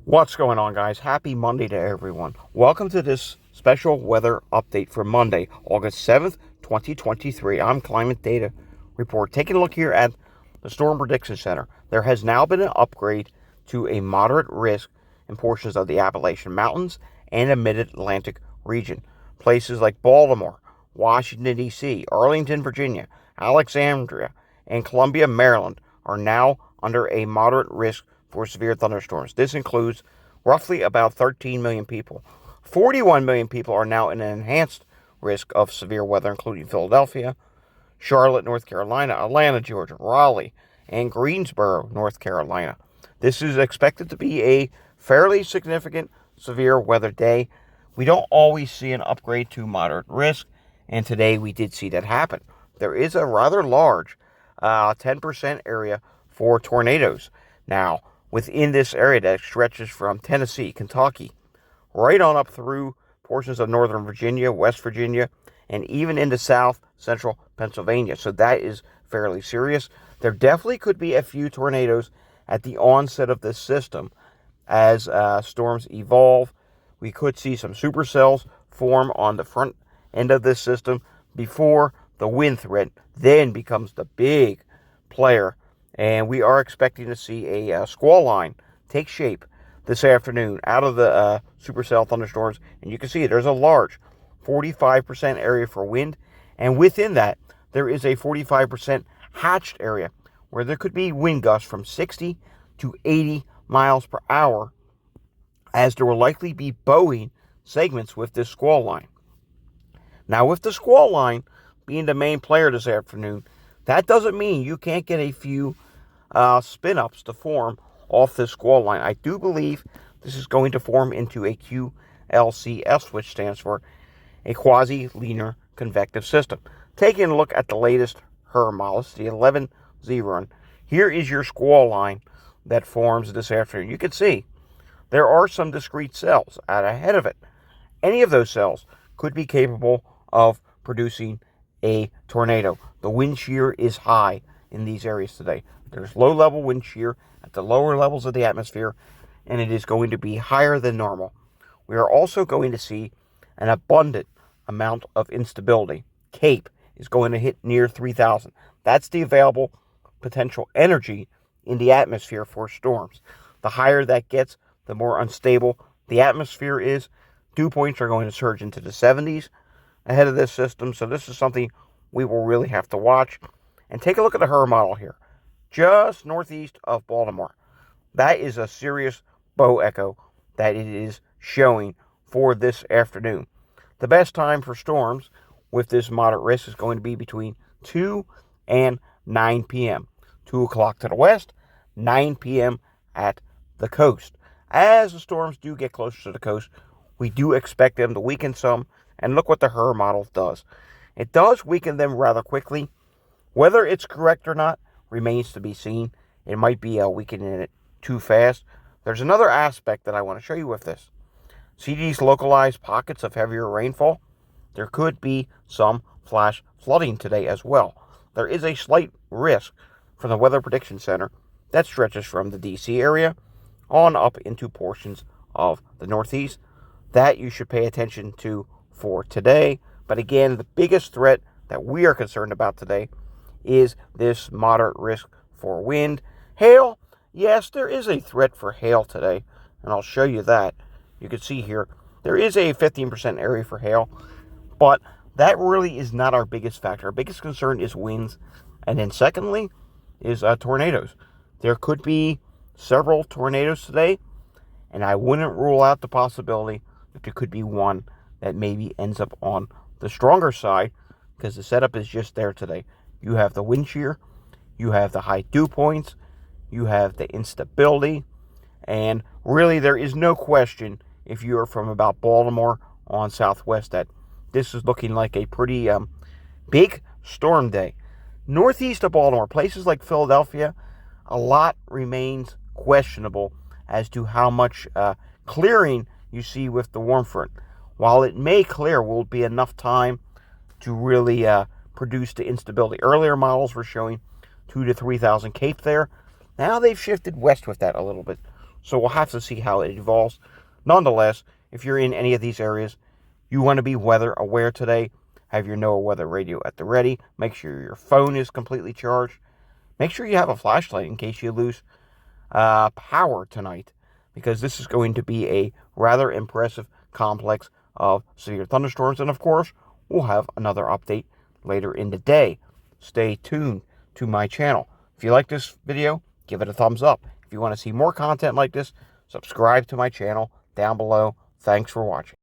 What's going on, guys? Happy Monday to everyone. Welcome to this special weather update for Monday, August 7th, 2023. I'm Climate Data Report. Taking a look here at the Storm Prediction Center. There has now been an upgrade to a moderate risk in portions of the Appalachian Mountains and the Mid-Atlantic region. Places like Baltimore, Washington, D.C., Arlington, Virginia, Alexandria, and Columbia, Maryland are now under a moderate risk for severe thunderstorms. This includes roughly about 13 million people. 41 million people are now in an enhanced risk of severe weather, including Philadelphia, Charlotte, North Carolina, Atlanta, Georgia, Raleigh, and Greensboro, North Carolina. This is expected to be a fairly significant severe weather day. We don't always see an upgrade to moderate risk, and today we did see that happen. There is a rather large 10% area for tornadoes. Now, within this area that stretches from Tennessee, Kentucky, right on up through portions of northern Virginia, West Virginia, and even into south central Pennsylvania. So that is fairly serious. There definitely could be a few tornadoes at the onset of this system. As storms evolve, we could see some supercells form on the front end of this system before the wind threat then becomes the big player. And we are expecting to see a squall line take shape this afternoon out of the supercell thunderstorms. And you can see there's a large 45% area for wind. And within that, there is a 45% hatched area where there could be wind gusts from 60 to 80 miles per hour, as there will likely be bowing segments with this squall line. Now, with the squall line being the main player this afternoon, that doesn't mean you can't get a few spin-ups to form off this squall line. I do believe this is going to form into a QLCS, which stands for a quasi-linear convective system. Taking a look at the latest HRRR model, the 11Z here is your squall line that forms this afternoon. You can see there are some discrete cells out ahead of it. Any of those cells could be capable of producing a tornado. The wind shear is high in these areas today. There's low-level wind shear at the lower levels of the atmosphere, and it is going to be higher than normal. We are also going to see an abundant amount of instability. CAPE is going to hit near 3,000. That's the available potential energy in the atmosphere for storms. The higher that gets, the more unstable the atmosphere is. Dew points are going to surge into the 70s ahead of this system, so this is something we will really have to watch. And take a look at the HRRR model here, just northeast of Baltimore. That is a serious bow echo that it is showing for this afternoon. The best time for storms with this moderate risk is going to be between 2 and 9 p.m. 2 o'clock to the west, 9 p.m. at the coast. As the storms do get closer to the coast, we do expect them to weaken some, and look what the HRRR model does. It does weaken them rather quickly. Whether it's correct or not remains to be seen. It might be weakening it too fast. There's another aspect that I want to show you with this. See these localized pockets of heavier rainfall? There could be some flash flooding today as well. There is a slight risk from the Weather Prediction Center that stretches from the D.C. area on up into portions of the Northeast that you should pay attention to for today. But again, the biggest threat that we are concerned about today is this moderate risk for wind. Hail, yes, there is a threat for hail today, and I'll show you that. You can see here, there is a 15% area for hail, but that really is not our biggest factor. Our biggest concern is winds, and then secondly is tornadoes. There could be several tornadoes today, and I wouldn't rule out the possibility that there could be one that maybe ends up on the stronger side, because the setup is just there today. You have the wind shear, you have the high dew points, you have the instability, and really there is no question, if you are from about Baltimore on southwest, that this is looking like a pretty big storm day. Northeast of Baltimore, places like Philadelphia, a lot remains questionable as to how much clearing you see with the warm front. While it may clear, will it be enough time to really produce the instability? Earlier models were showing 2,000 to 3,000 CAPE there. Now they've shifted west with that a little bit. So we'll have to see how it evolves. Nonetheless, if you're in any of these areas, you want to be weather aware today. Have your NOAA weather radio at the ready. Make sure your phone is completely charged. Make sure you have a flashlight in case you lose power tonight, because this is going to be a rather impressive complex of severe thunderstorms. And of course, we'll have another update later in the day. Stay tuned to my channel. If you like this video, give it a thumbs up. If you want to see more content like this, subscribe to my channel down below. Thanks for watching.